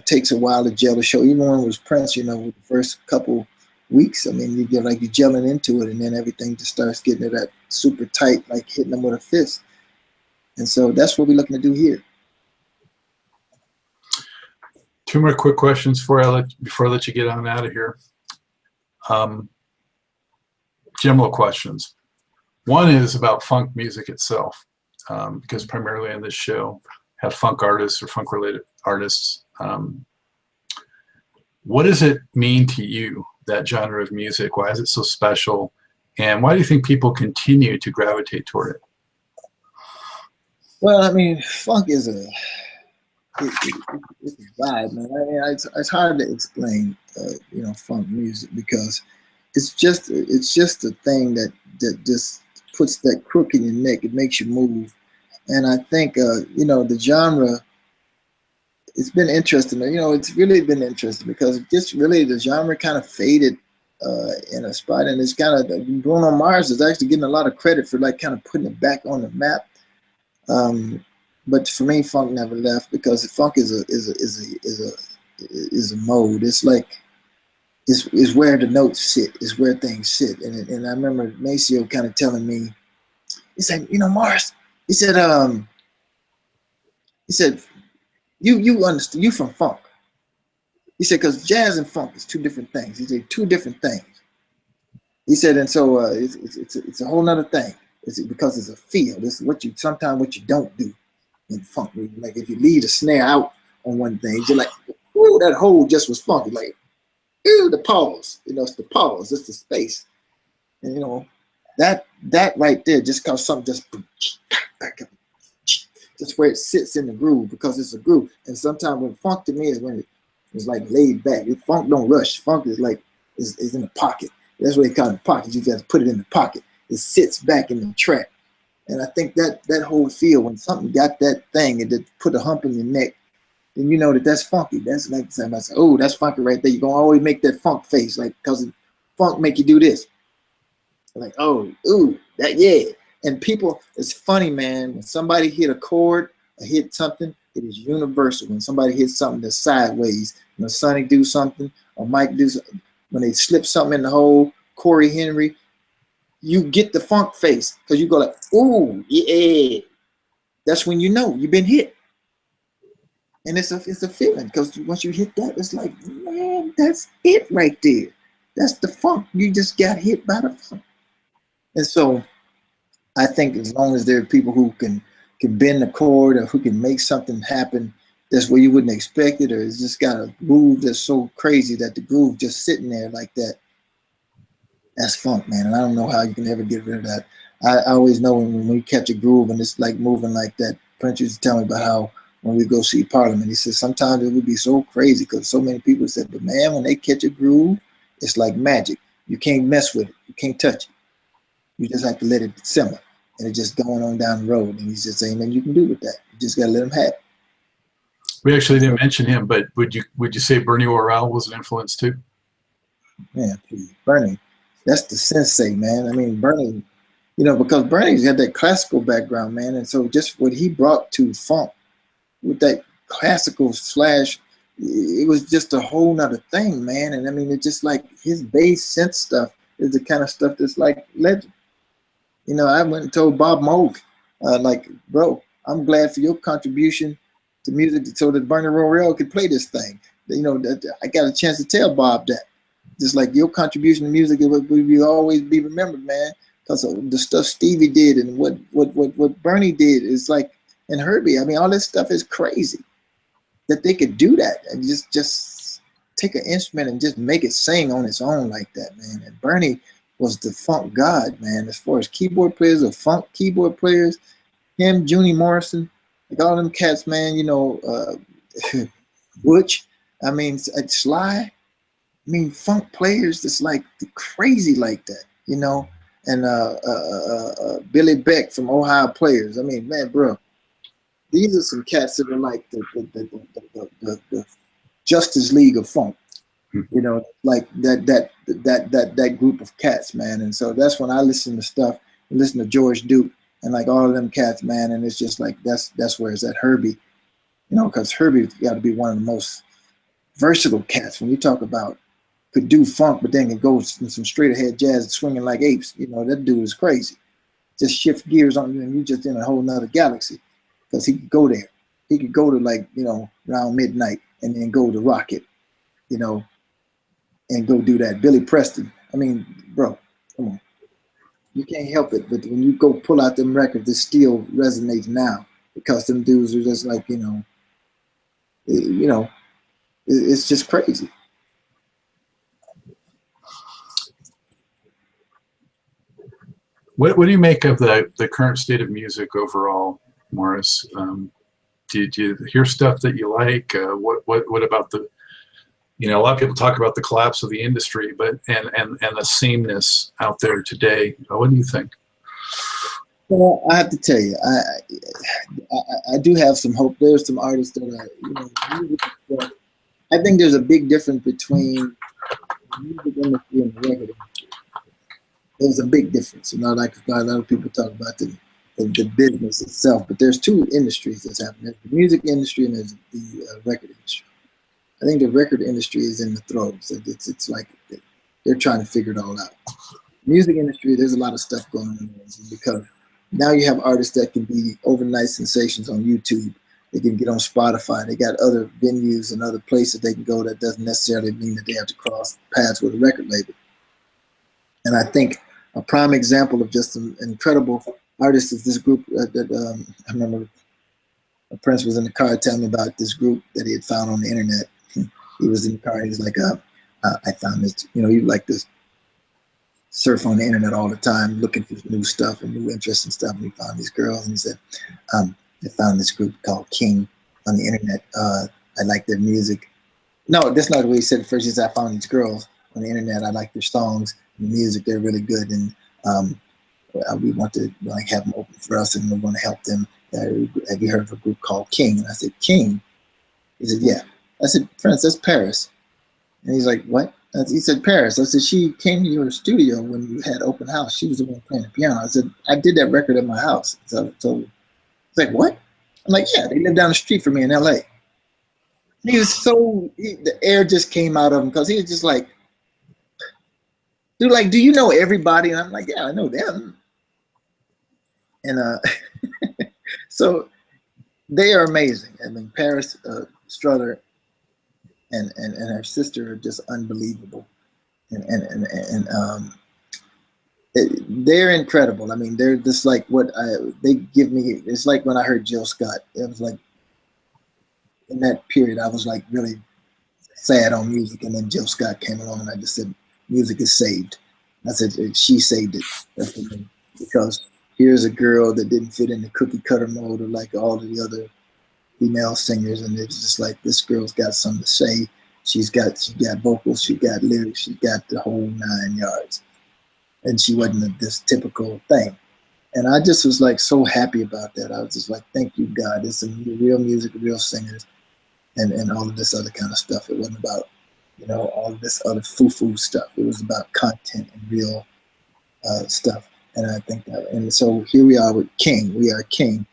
takes a while to gel the show. Even when it was Prince, with the first couple weeks, I mean, you get like you're gelling into it, and then everything just starts getting to that super tight, like hitting them with a fist. And so that's what we're looking to do here. Two more quick questions before I let you get on out of here. General questions. One is about funk music itself, because primarily in this show have funk artists or funk related artists. What does it mean to you, that genre of music? Why is it so special? And why do you think people continue to gravitate toward it? Well, I mean, funk is it's a vibe, man. I mean, it's hard to explain, funk music, because it's just a thing that just puts that crook in your neck. It makes you move, and I think the genre. It's been interesting. It's really been interesting because the genre kind of faded in a spot, and it's kind of Bruno Mars is actually getting a lot of credit for like kind of putting it back on the map. But for me, funk never left, because funk is a mode. It's like is where the notes sit, is where things sit. And I remember Maceo kind of telling me, he said, Mars, he said you understand, you from funk. He said, because jazz and funk is two different things. He said, two different things. He said, and so it's a whole nother thing. Because it's a feel. This is sometimes what you don't do in funk. Like if you leave a snare out on one thing, you're like, ooh, that hole just was funky. Like, ooh, the pause. It's the pause. It's the space. And that right there, just cause something just where it sits in the groove, because it's a groove. And sometimes when funk to me is when it's like laid back. Funk don't rush. Funk is like is in the pocket. That's what they call it, pocket. You got to put it in the pocket. It sits back in the track. And I think that whole feel, when something got that thing and it put a hump in your neck, then you know that's funky. That's like somebody say, oh, that's funky right there. You're gonna always make that funk face, like, because funk make you do this. Like, oh, ooh, that, yeah. And people, it's funny, man, when somebody hit a chord or hit something, it is universal. When somebody hits something that's sideways, Sonny do something or Mike do something, when they slip something in the hole, Corey Henry, you get the funk face, because you go like, ooh, yeah. That's when you've been hit. And it's a feeling, because once you hit that, it's like, man, that's it right there. That's the funk. You just got hit by the funk. And so I think as long as there are people who can bend the chord, or who can make something happen that's where you wouldn't expect it, or it's just got a groove that's so crazy that the groove just sitting there like that, that's funk, man. And I don't know how you can ever get rid of that. I always know when we catch a groove and it's like moving like that. Prince used to tell me about how when we go see Parliament, he says sometimes it would be so crazy because so many people said, but man, when they catch a groove, it's like magic. You can't mess with it. You can't touch it. You just have to let it simmer. And it's just going on down the road. And he's just saying, man, you can do with that. You just got to let him have it. We actually didn't mention him, but would you say Bernie Worrell was an influence too? Yeah, Bernie. That's the sensei, man. I mean, Bernie, because Bernie's got that classical background, man. And so just what he brought to funk with that classical slash, it was just a whole nother thing, man. And I mean, it's just like his bass synth stuff is the kind of stuff that's like legend. I went and told Bob Moog, like, bro, I'm glad for your contribution to music so that Bernie Worrell could play this thing. I got a chance to tell Bob that. Just like your contribution to music, it will always be remembered, man. Because the stuff Stevie did and what Bernie did is like, and Herbie, I mean, all this stuff is crazy that they could do that. And take an instrument and just make it sing on its own like that, man. And Bernie was the funk god, man. As far as keyboard players or funk keyboard players, him, Junie Morrison, like all them cats, man. You know, Butch. I mean, Sly. I mean, funk players that's like crazy like that, you know. And Billy Beck from Ohio Players. I mean, man, bro, these are some cats that are like the Justice League of funk, you know, like that group of cats, man. And so that's when I listen to stuff, and listen to George Duke and like all of them cats, man. And it's just like that's where it's at. Herbie, you know, because Herbie's got to be one of the most versatile cats when you talk about could do funk, but then can go in some straight ahead jazz swinging like apes. You know, that dude is crazy. Just shift gears on you and you just in a whole nother galaxy. Because he could go there. He could go to like, you know, around midnight and then go to Rocket, you know, and go do that. Billy Preston. I mean, bro, come on. You can't help it. But when you go pull out them records, it still resonates now. Because them dudes are just like, you know, it's just crazy. What do you make of the current state of music overall, Morris? Do you hear stuff that you like? What about the, you know, a lot of people talk about the collapse of the industry, but and the sameness out there today. What do you think? Well, I have to tell you, I do have some hope. There's some artists that are, you know, I think there's a big difference between the music industry and the record industry. There's a big difference, you know. Like a lot of people talk about the business itself, but there's two industries that's happening: there's the music industry and there's the record industry. I think the record industry is in the throes. It's like they're trying to figure it all out. Music industry, there's a lot of stuff going on because now you have artists that can be overnight sensations on YouTube. They can get on Spotify. They got other venues and other places they can go that doesn't necessarily mean that they have to cross paths with a record label. And I think a prime example of just an incredible artist is this group that I remember Prince was in the car telling me about this group that he had found on the internet. He was in the car. He was like, I found this, you know, he like this surf on the internet all the time, looking for new stuff and new interests and stuff. And he found these girls and he said, I found this group called King on the internet. I like their music. No, that's not the way he said it first. He said, I found these girls on the internet. I like their songs. The music, they're really good, and we want to like have them open for us, and we want to help them. Have you heard of a group called King? And I said, King? He said, yeah. I said, Prince, that's Paris. And he's like, what? He said, Paris. I said, she came to your studio when you had open house. She was the one playing the piano. I said, I did that record at my house. So he's like, what? I'm like, yeah, they live down the street from me in LA. He was the air just came out of him because he was just like, dude, like, do you know everybody? And I'm like, yeah, I know them. And so they are amazing. I mean, Paris Strother and her sister are just unbelievable. And they're incredible. I mean, they're just like what they give me. It's like when I heard Jill Scott. It was like in that period, I was like really sad on music. And then Jill Scott came along and I just said, music is saved. I said, she saved it. Because here's a girl that didn't fit in the cookie cutter mode or like all of the other female singers. And it's just like, this girl's got something to say. She got vocals, she got lyrics, she got the whole 9 yards. And she wasn't this typical thing. And I just was like so happy about that. I was just like, thank you, God. It's some real music, real singers, and all of this other kind of stuff. It wasn't about, you know, all of this other foo-foo stuff. It was about content and real stuff. And I think that, and so here we are with King. We are King.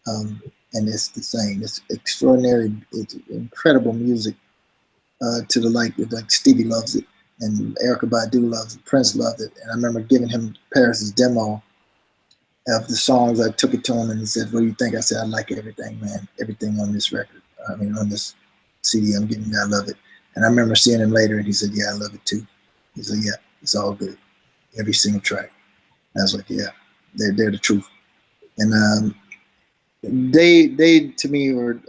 And it's the same. It's extraordinary, it's incredible music to the like Stevie loves it. And Erykah Badu loves it. Prince loved it. And I remember giving him Paris's demo of the songs. I took it to him and he said, what do you think? I said, I like everything, man. Everything on this record. I mean, on this CD I'm giving you, I love it. And I remember seeing him later and he said, yeah, I love it too. He said, yeah, it's all good. Every single track. And I was like, yeah, they're the truth. And they to me were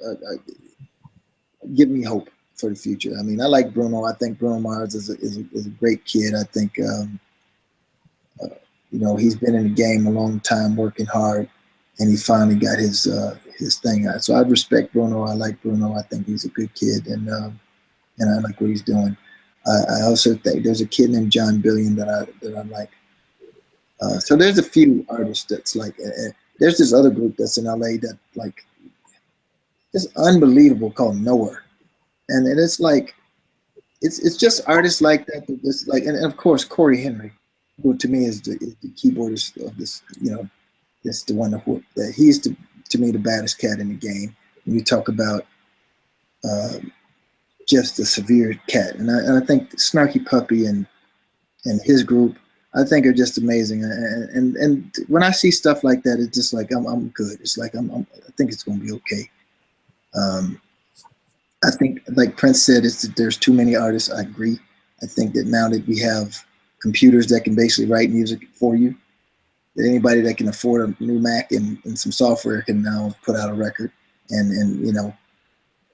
give me hope. for the future. I mean, I like Bruno. I think Bruno Mars is a great kid. I think you know, he's been in the game a long time, working hard, and he finally got his thing out. So I respect Bruno. I like Bruno. I think he's a good kid, and I like what he's doing. I also think there's a kid named John Billion that I like. So there's a few artists that's like. There's this other group that's in LA that like just unbelievable called Nowhere, and it's like it's just artists like that just like, and of course Corey Henry, who to me is the keyboardist of this, you know, that's the one that he's to me the baddest cat in the game. When you talk about just a severe cat, and I think Snarky Puppy and his group, I think are just amazing. And when I see stuff like that, it's just like I'm good. It's like I think it's gonna be okay. I think, like Prince said, there's too many artists. I agree. I think that now that we have computers that can basically write music for you, that anybody that can afford a new Mac and some software can now put out a record, and you know,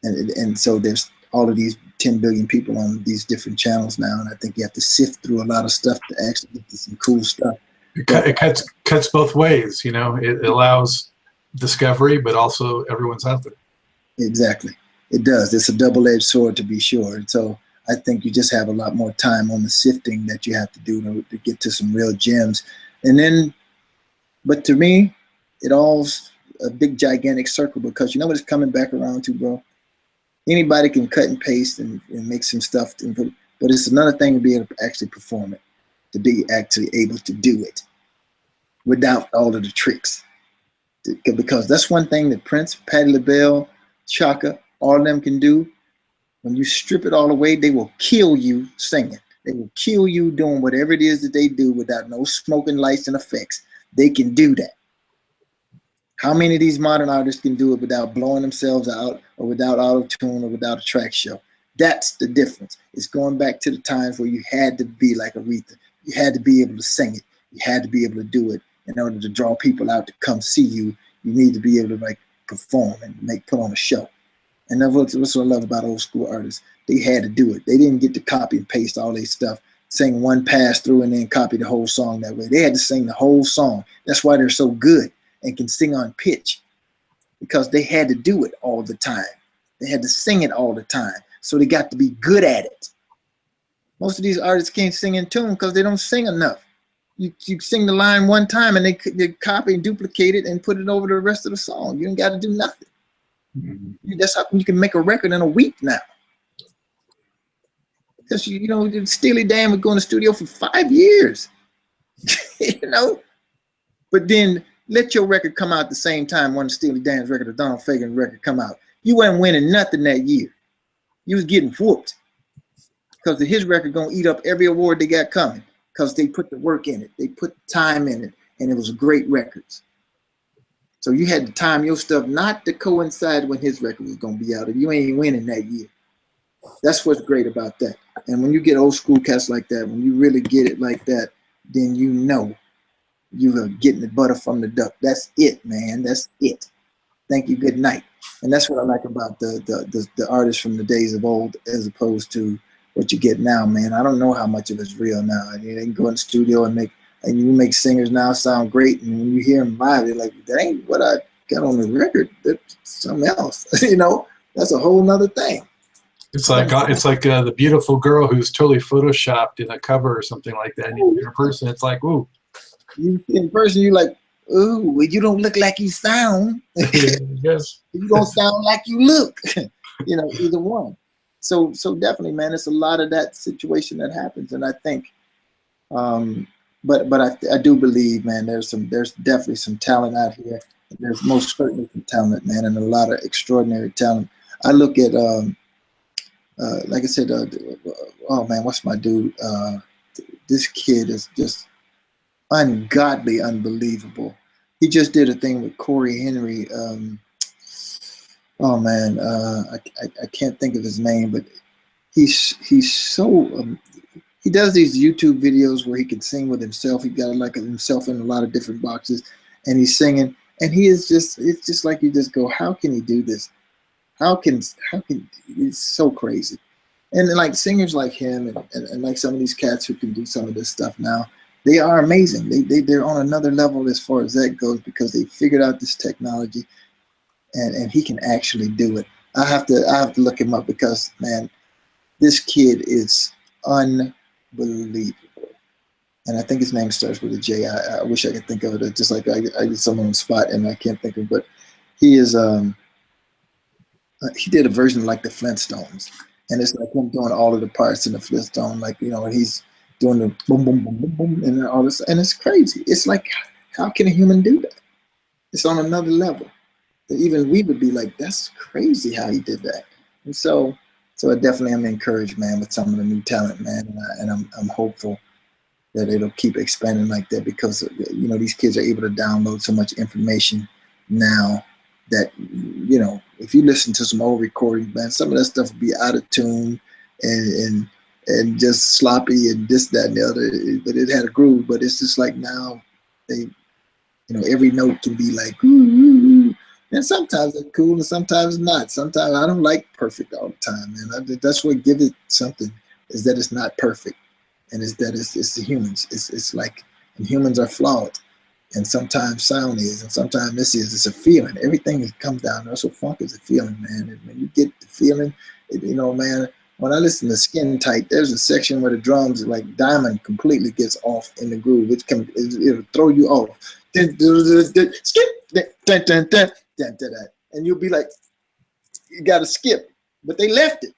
and so there's all of these 10 billion people on these different channels now, and I think you have to sift through a lot of stuff to actually get to some cool stuff. It cuts both ways, you know. It allows discovery, but also everyone's out there. Exactly, it does. It's a double-edged sword, to be sure. And so I think you just have a lot more time on the sifting that you have to do to get to some real gems. And then, but to me, it all's a big gigantic circle, because you know what it's coming back around to, bro? Anybody can cut and paste and make some stuff, but it's another thing to be able to actually perform it, to be actually able to do it without all of the tricks. Because that's one thing that Prince, Patti LaBelle, Chaka, all of them can do. When you strip it all away, they will kill you singing. They will kill you doing whatever it is that they do without no smoking lights and effects. They can do that. How many of these modern artists can do it without blowing themselves out, or without auto-tune, or without a track show? That's the difference. It's going back to the times where you had to be like Aretha. You had to be able to sing it. You had to be able to do it in order to draw people out to come see you. You need to be able to like perform and put on a show. And that's what I love about old school artists. They had to do it. They didn't get to copy and paste all their stuff, sing one pass through and then copy the whole song that way. They had to sing the whole song. That's why they're so good and can sing on pitch, because they had to do it all the time. They had to sing it all the time. So they got to be good at it. Most of these artists can't sing in tune because they don't sing enough. You sing the line one time and they copy and duplicate it and put it over the rest of the song. You ain't got to do nothing. Mm-hmm. That's how you can make a record in a week now. Because you know, Steely Dan would go in the studio for 5 years. You know? But then let your record come out at the same time one of Steely Dan's record or Donald Fagen's record come out. You wasn't winning nothing that year. You was getting whooped. Because his record gonna eat up every award they got coming. Because they put the work in it. They put the time in it. And it was great records. So you had to time your stuff not to coincide when his record was gonna be out. If you ain't winning that year. That's what's great about that. And when you get old school cats like that, when you really get it like that, then you know you are getting the butter from the duck. That's it, man. That's it. Thank you. Good night. And that's what I like about the artists from the days of old, as opposed to what you get now, man. I don't know how much of it's real now. I mean, they can go in the studio and you make singers now sound great, and when you hear them live, they're like, that ain't what I got on the record. That's something else. You know, that's a whole nother thing. It's like the beautiful girl who's totally photoshopped in a cover or something like that. And in person, it's like, ooh. In person, you're like, ooh, well, you don't look like you sound. Yes. You don't sound like you look. You know, either one. So definitely, man, it's a lot of that situation that happens, and I think, but I do believe, man, there's definitely some talent out here. There's most certainly some talent, man, and a lot of extraordinary talent. I look at, like I said, oh man, what's my dude? This kid is just ungodly, unbelievable. He just did a thing with Corey Henry. Oh man, I can't think of his name, but he's so he does these YouTube videos where he can sing with himself. He got like himself in a lot of different boxes, and he's singing, and he is just, it's just like you just go, how can he do this? how can it's so crazy. And like singers like him and like some of these cats who can do some of this stuff now, they are amazing. They're on another level as far as that goes because they figured out this technology, and he can actually do it. I have to look him up because, man, this kid is unbelievable. And I think his name starts with a J. I wish I could think of it. Just like I did someone on the spot and I can't think of it. But he is he did a version of like the Flintstones, and it's like him doing all of the parts in the Flintstone, like, you know, and he's doing the boom boom boom boom boom and all this, and it's crazy. It's like, how can a human do that? It's on another level. Even we would be like, that's crazy how he did that. And so I definitely am encouraged, man, with some of the new talent, man, and I'm hopeful that it'll keep expanding like that because, you know, these kids are able to download so much information now that, you know, if you listen to some old recordings, man, some of that stuff will be out of tune and just sloppy and this, that, and the other. But it had a groove. But it's just like now they, you know, every note can be like, ooh, ooh, ooh. And sometimes it's cool and sometimes not. Sometimes I don't like perfect all the time, man. That's what gives it something, is that it's not perfect. And it's that it's the humans. It's like, and humans are flawed. And sometimes sound is, and sometimes this is. It's a feeling. Everything that comes down. Also, funk is a feeling, man. And when you get the feeling, you know, man. When I listen to Skin Tight, there's a section where the drums, like Diamond, completely gets off in the groove. It'll throw you off. And you'll be like, you got to skip, but they left it.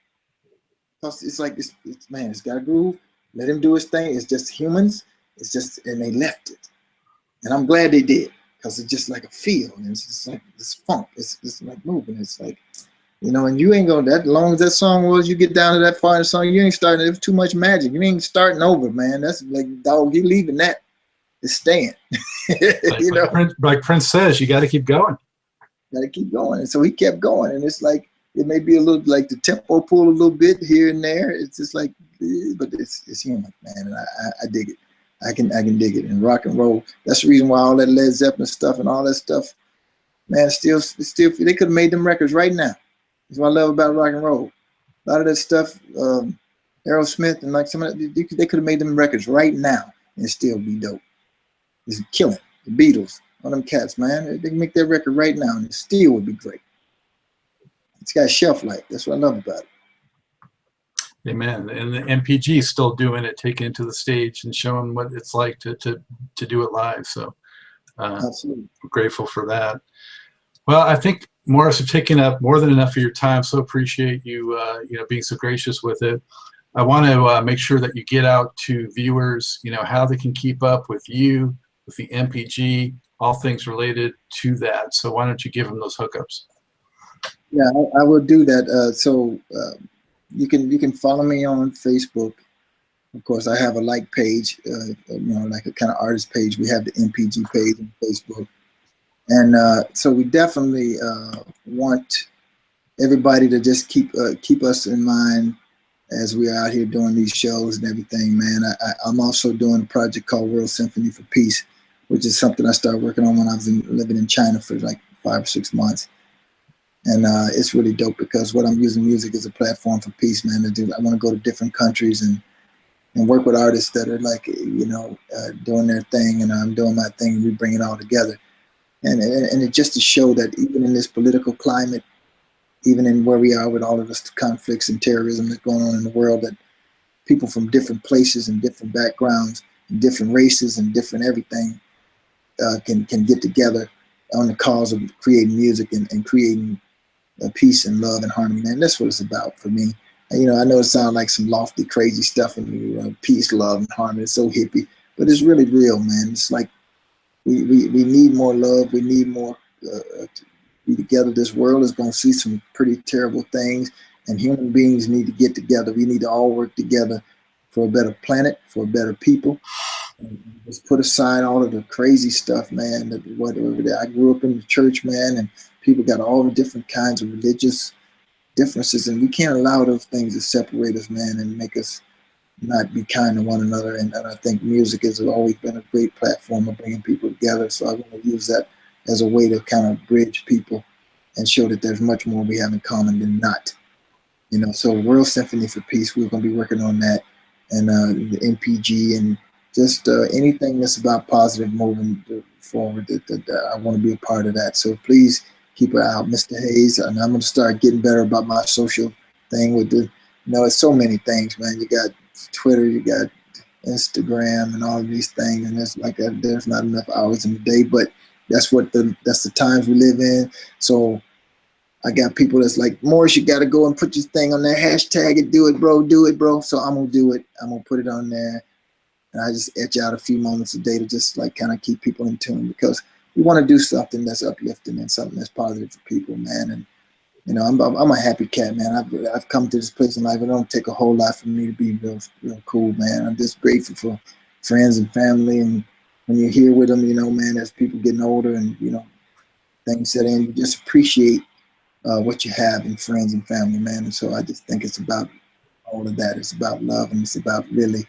It's like it's man, it's got a groove. Let him do his thing. It's just humans. It's just, and they left it. And I'm glad they did, because it's just like a feel. And it's just like this funk. It's like moving. It's like, you know, and you ain't going, that long as that song was, you get down to that part of the song, you ain't starting, there's too much magic. You ain't starting over, man. That's like, dog, you leaving that. It's staying. You know? Like Prince says, you got to keep going. Got to keep going. And so he kept going. And it's like, it may be a little, like the tempo pull a little bit here and there. It's just like, but it's human, man. And I dig it. I can dig it. And rock and roll, that's the reason why all that Led Zeppelin stuff and all that stuff, man, still they could have made them records right now. That's what I love about rock and roll. A lot of that stuff, Aerosmith and like some of that, they could have made them records right now and still be dope. It's killing. The Beatles, all them cats, man, they can make that record right now and it still would be great. It's got shelf life. That's what I love about it. Amen. And the NPG is still doing it, taking it to the stage and showing what it's like to do it live. So Absolutely. I'm grateful for that. Well, I think, Morris, you've taken up more than enough of your time. So appreciate you, you know, being so gracious with it. I want to make sure that you get out to viewers, you know, how they can keep up with you, with the NPG, all things related to that. So why don't you give them those hookups? Yeah, I will do that. So you can follow me on Facebook. Of course, I have a like page, you know, like a kind of artist page. We have the NPG page on Facebook. And so we definitely want everybody to just keep us in mind as we're out here doing these shows and everything, man. I'm also doing a project called World Symphony for Peace, which is something I started working on when I was living in China for like 5 or 6 months. And it's really dope because what I'm using music as a platform for peace, man. I want to go to different countries and work with artists that are like, you know, doing their thing and I'm doing my thing and we bring it all together. And it just to show that even in this political climate, even in where we are with all of this conflicts and terrorism that's going on in the world, that people from different places and different backgrounds and different races and different everything can get together on the cause of creating music and creating peace and love and harmony, man. That's what it's about for me. And, you know, I know it sounds like some lofty, crazy stuff and, you know, peace, love, and harmony. It's so hippie, but it's really real, man. It's like we need more love. We need more to be together. This world is going to see some pretty terrible things, and human beings need to get together. We need to all work together for a better planet, for a better people. And just put aside all of the crazy stuff, man. I grew up in the church, man, and people got all the different kinds of religious differences, and we can't allow those things to separate us, man, and make us not be kind to one another. And I think music has always been a great platform of bringing people together. So I want to use that as a way to kind of bridge people and show that there's much more we have in common than not. You know, so World Symphony for Peace, we're going to be working on that, and the NPG, and just anything that's about positive moving forward. That I want to be a part of that. So please keep an eye out, Mr. Hayes, and I'm going to start getting better about my social thing with the, you know, it's so many things, man. You got Twitter, you got Instagram, and all of these things, and it's like there's not enough hours in the day, but that's the times we live in. So I got people that's like, Morris, you got to go and put your thing on there, hashtag it, do it, bro. So I'm going to do it. I'm going to put it on there. And I just etch out a few moments a day to just like kind of keep people in tune, because we want to do something that's uplifting and something that's positive for people, man. And, you know, I'm a happy cat, man. I've come to this place in life. It don't take a whole lot for me to be real cool, man. I'm just grateful for friends and family. And when you're here with them, you know, man, as people getting older and, you know, things set in, you just appreciate what you have in friends and family, man. And so I just think it's about all of that. It's about love, and it's about really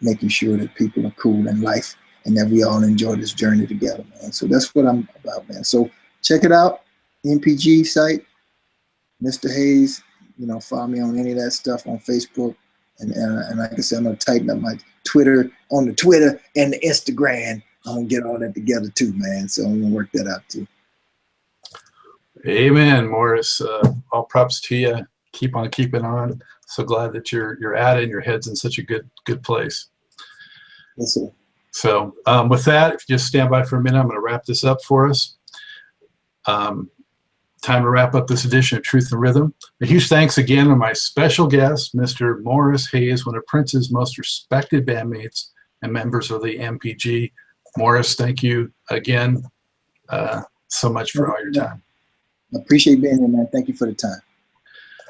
making sure that people are cool in life and that we all enjoy this journey together, man. So that's what I'm about, man. So check it out, NPG site, Mr. Hayes. You know, follow me on any of that stuff on Facebook. And like I said, I'm going to tighten up my Twitter on the Twitter and the Instagram. I'm going to get all that together too, man. So I'm going to work that out too. Amen, Morris. All props to you. Keep on keeping on. So glad that you're at it and your head's in such a good place. Yes, sir. So with that, if you just stand by for a minute, I'm going to wrap this up for us. Time to wrap up this edition of Truth and Rhythm. A huge thanks again to my special guest, Mr. Morris Hayes, one of Prince's most respected bandmates and members of the NPG. Morris, thank you again so much for all your time. I appreciate being here, man. Thank you for the time.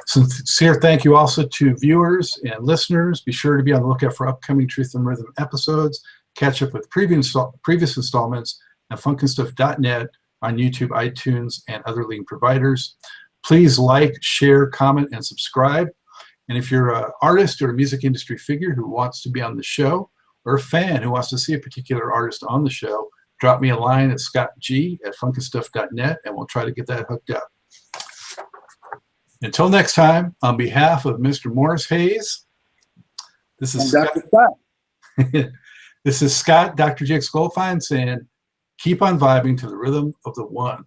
Sincere thank you also to viewers and listeners. Be sure to be on the lookout for upcoming Truth and Rhythm episodes. Catch up with previous installments at funkinstuff.net, on YouTube, iTunes, and other leading providers. Please like, share, comment, and subscribe. And if you're an artist or a music industry figure who wants to be on the show, or a fan who wants to see a particular artist on the show, drop me a line at scottg@funkinstuff.net, and we'll try to get that hooked up. Until next time, on behalf of Mr. Morris Hayes, this is Scott. This is Scott, Dr. Scott Goldfine, saying, keep on vibing to the rhythm of the one.